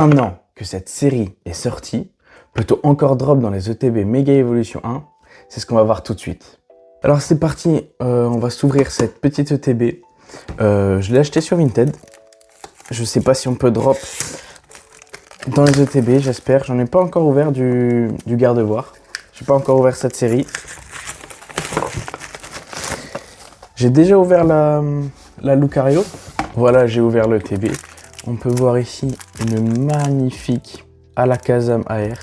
Un an que cette série est sortie, peut-on encore drop dans les ETB Mega Evolution 1? C'est ce qu'on va voir tout de suite. Alors c'est parti, on va s'ouvrir cette petite ETB. Je l'ai acheté sur Vinted. Je sais pas si on peut drop dans les ETB, j'espère. J'en ai pas encore ouvert du garde-voir. J'ai pas encore ouvert cette série. J'ai déjà ouvert la Lucario. Voilà, j'ai ouvert l'ETB. On peut voir ici une magnifique Alakazam AR.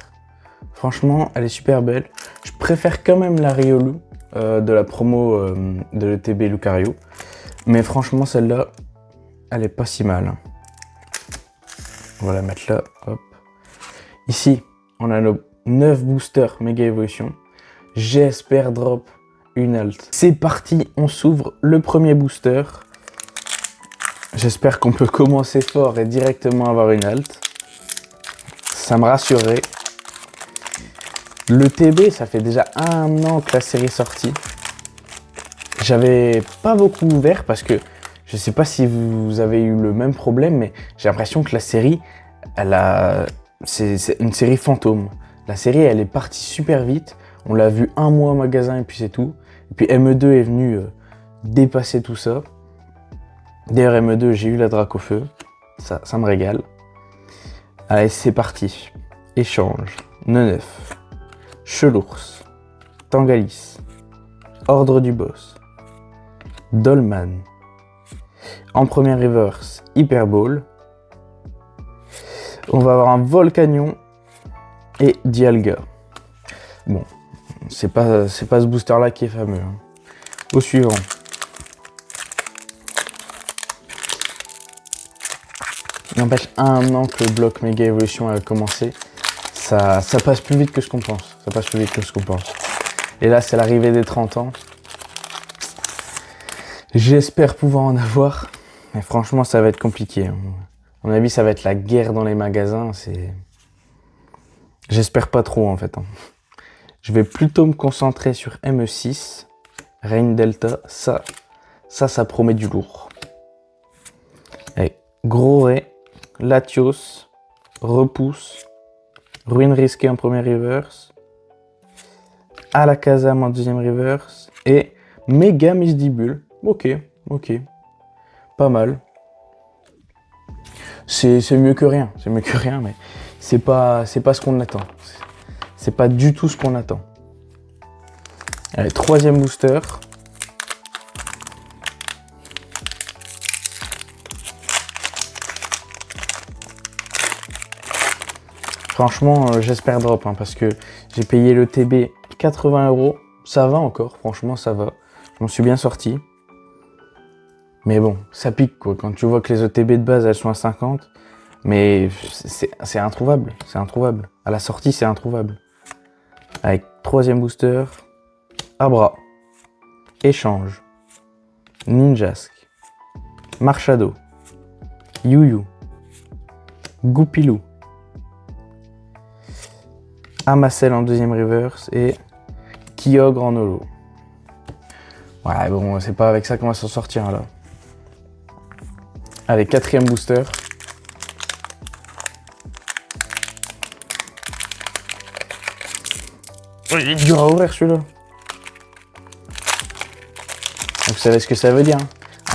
Franchement, elle est super belle. Je préfère quand même la Riolu de la promo de l'ETB Lucario. Mais franchement, celle-là, elle est pas si mal. On va la mettre là, hop. Ici, on a nos 9 boosters Mega Evolution. J'espère drop une alt. C'est parti, on s'ouvre le premier booster. J'espère qu'on peut commencer fort et directement avoir une alt. Ça me rassurerait. Le TB, ça fait déjà un an que la série est sortie. J'avais pas beaucoup ouvert parce que je sais pas si vous avez eu le même problème, mais j'ai l'impression que la série, c'est une série fantôme. La série, elle est partie super vite. On l'a vu un mois au magasin et puis c'est tout. Et puis ME2 est venu dépasser tout ça. D'ailleurs, ME2, j'ai eu la Dracofeu. Ça me régale. Allez, c'est parti. Échange. Neunef. Chelours. Tangalis. Ordre du Boss. Dolman. En première reverse, Hyper Ball. On va avoir un Volcanion et Dialga. Bon, c'est pas ce booster-là qui est fameux. Hein. Au suivant. N'empêche, un an que le bloc Mega Evolution a commencé, ça passe plus vite que ce qu'on pense. Ça passe plus vite que ce qu'on pense. Et là, c'est l'arrivée des 30 ans. J'espère pouvoir en avoir, mais franchement, ça va être compliqué. À mon avis, ça va être la guerre dans les magasins. J'espère pas trop, en fait. Je vais plutôt me concentrer sur ME6, Rain Delta. Ça promet du lourd. Allez, Gros Ray. Latios, Repousse, Ruine Risquée en première reverse, Alakazam en deuxième reverse et Méga Misdibule. Ok, pas mal. C'est mieux que rien, mais c'est pas ce qu'on attend. C'est pas du tout ce qu'on attend. Allez, troisième booster. Franchement, j'espère drop, hein, parce que j'ai payé le TB 80 €. Ça va encore, franchement, ça va. Je m'en suis bien sorti. Mais bon, ça pique, quoi. Quand tu vois que les ETB de base, elles sont à 50. Mais c'est introuvable, c'est introuvable. À la sortie, c'est introuvable. Avec troisième booster. Abra. Échange. Ninjask. Marshado. Yuyu. Goupilou. Amacel en deuxième reverse et Kyogre en holo. Ouais, bon, c'est pas avec ça qu'on va s'en sortir là. Allez, quatrième booster. Il est dur à ouvrir celui-là. Vous savez ce que ça veut dire, hein?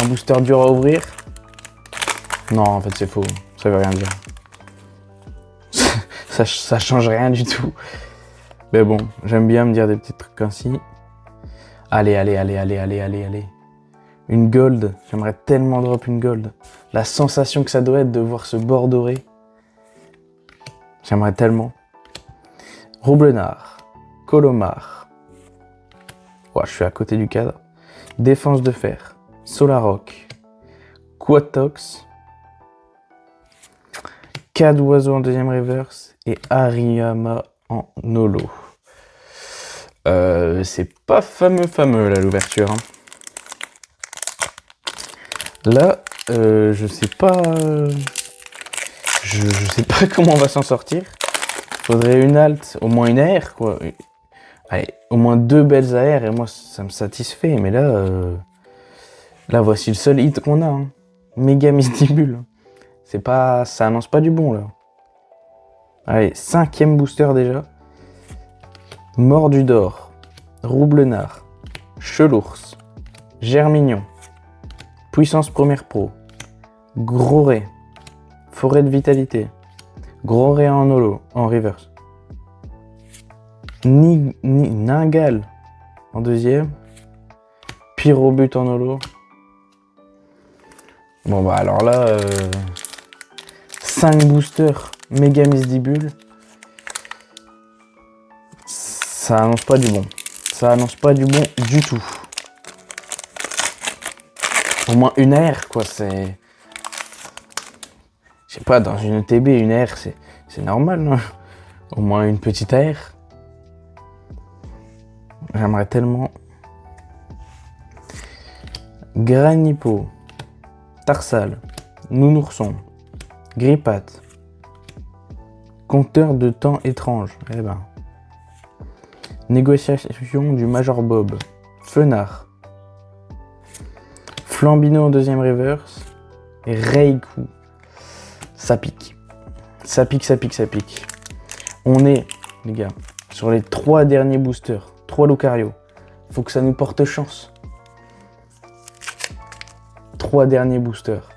Un booster dur à ouvrir? Non, en fait c'est faux. Ça veut rien dire. Ça change rien du tout. Mais bon, j'aime bien me dire des petits trucs ainsi. Allez. Une gold. J'aimerais tellement drop une gold. La sensation que ça doit être de voir ce bord doré. J'aimerais tellement. Roublenard. Colomar. Ouais, je suis à côté du cadre. Défense de fer. Solaroc. Quatox. Cadouazo en deuxième reverse et Hariyama en holo. C'est pas fameux là l'ouverture. Hein. Là, je sais pas. Je sais pas comment on va s'en sortir. Faudrait une alt, au moins une AR quoi. Allez, au moins 2 belles AR et moi ça me satisfait. Mais là voici le seul hit qu'on a. Hein. Méga Misdibule. Ça annonce pas du bon là. Allez, 5e booster déjà. Mordudor, Roublenard, Chelours, Germignon, Puissance Première Pro, Groré, Forêt de Vitalité, Groré en holo, en reverse, Ningal en deuxième, Pyrobut en holo. Bon bah alors là, 5 boosters Méga Misdibule. Ça annonce pas du bon. Ça annonce pas du bon du tout. Au moins une AR quoi, c'est... Je sais pas, dans une ETB, une AR c'est normal, non? Au moins une petite AR. J'aimerais tellement... Granipo, Tarsal, Nounourson, Grippat, Compteur de temps étrange, eh ben. Négociation du Major Bob, Fenard, Flambino en deuxième reverse, et Reiku. Ça pique. Ça pique, ça pique, ça pique. On est, les gars, sur les 3 derniers boosters, 3 Lucario. Faut que ça nous porte chance. 3 derniers boosters.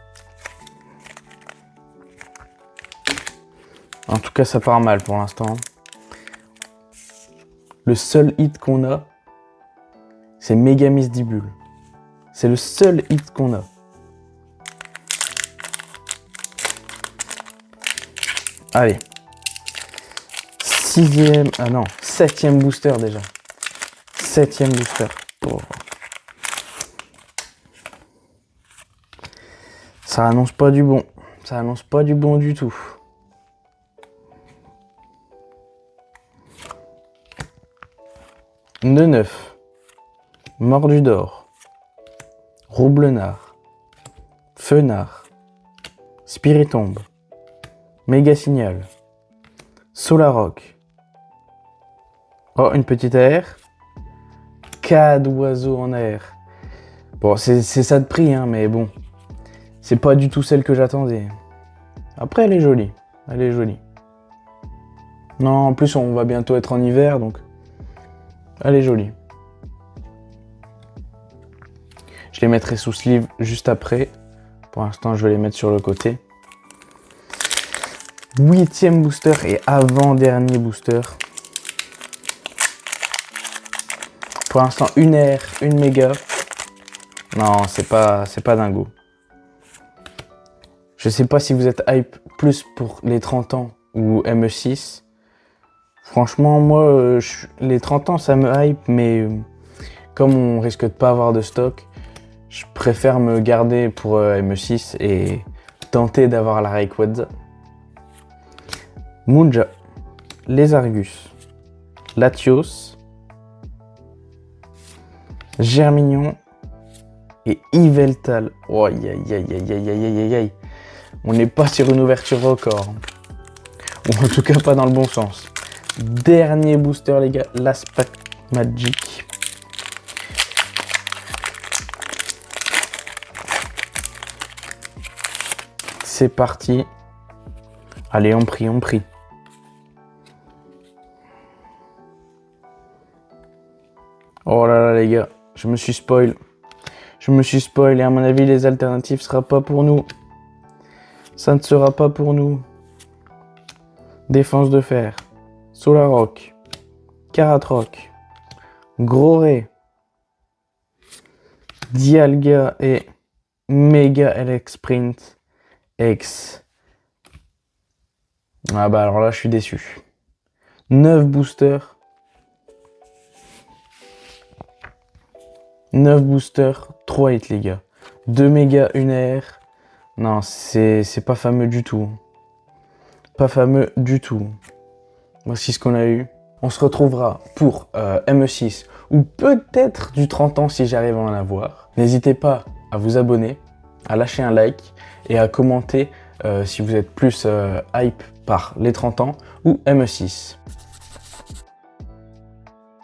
En tout cas, ça part mal pour l'instant. Le seul hit qu'on a, c'est Méga Misdibule. C'est le seul hit qu'on a. Allez. 6e, ah non, 7e booster déjà. 7e booster. Oh. Ça annonce pas du bon. Ça annonce pas du bon du tout. De 9. Mordudor. Roublenard. Fenard. Spiritombe. Méga Signal. Solaroc. Oh, une petite AR. Cas d'oiseau en AR. Bon, c'est ça de prix, hein, mais bon. C'est pas du tout celle que j'attendais. Après, elle est jolie. Elle est jolie. Non, en plus, on va bientôt être en hiver, donc... Elle est jolie. Je les mettrai sous sleeve juste après. Pour l'instant, je vais les mettre sur le côté. 8e booster et avant-dernier booster. Pour l'instant, une R, une méga. Non, c'est pas dingo. Je sais pas si vous êtes hype plus pour les 30 ans ou ME6. Franchement, moi, les 30 ans, ça me hype, mais comme on risque de pas avoir de stock, je préfère me garder pour ME6 et tenter d'avoir la Rayquaza. Munja, Lézargus, Latios, Germignon et Yveltal. Oh, aïe, aïe, aïe, aïe, aïe, aïe, aïe, aïe. On n'est pas sur une ouverture record. Ou en tout cas pas dans le bon sens. Dernier booster les gars, l'Aspect Magic. C'est parti. Allez, on prie, on prie. Oh là là les gars, je me suis spoil. Je me suis spoil et à mon avis les alternatives ne sera pas pour nous. Ça ne sera pas pour nous. Défense de fer. Solaroc. Karatroc. Groré. Dialga et Mega LX Sprint X. Ah bah alors là je suis déçu. 9 boosters. 9 boosters, 3 hits les gars. 2 méga, 1 AR. Non, c'est pas fameux du tout. Pas fameux du tout. Voici ce qu'on a eu. On se retrouvera pour ME6 ou peut-être du 30 ans si j'arrive à en avoir. N'hésitez pas à vous abonner, à lâcher un like et à commenter si vous êtes plus hype par les 30 ans ou ME6.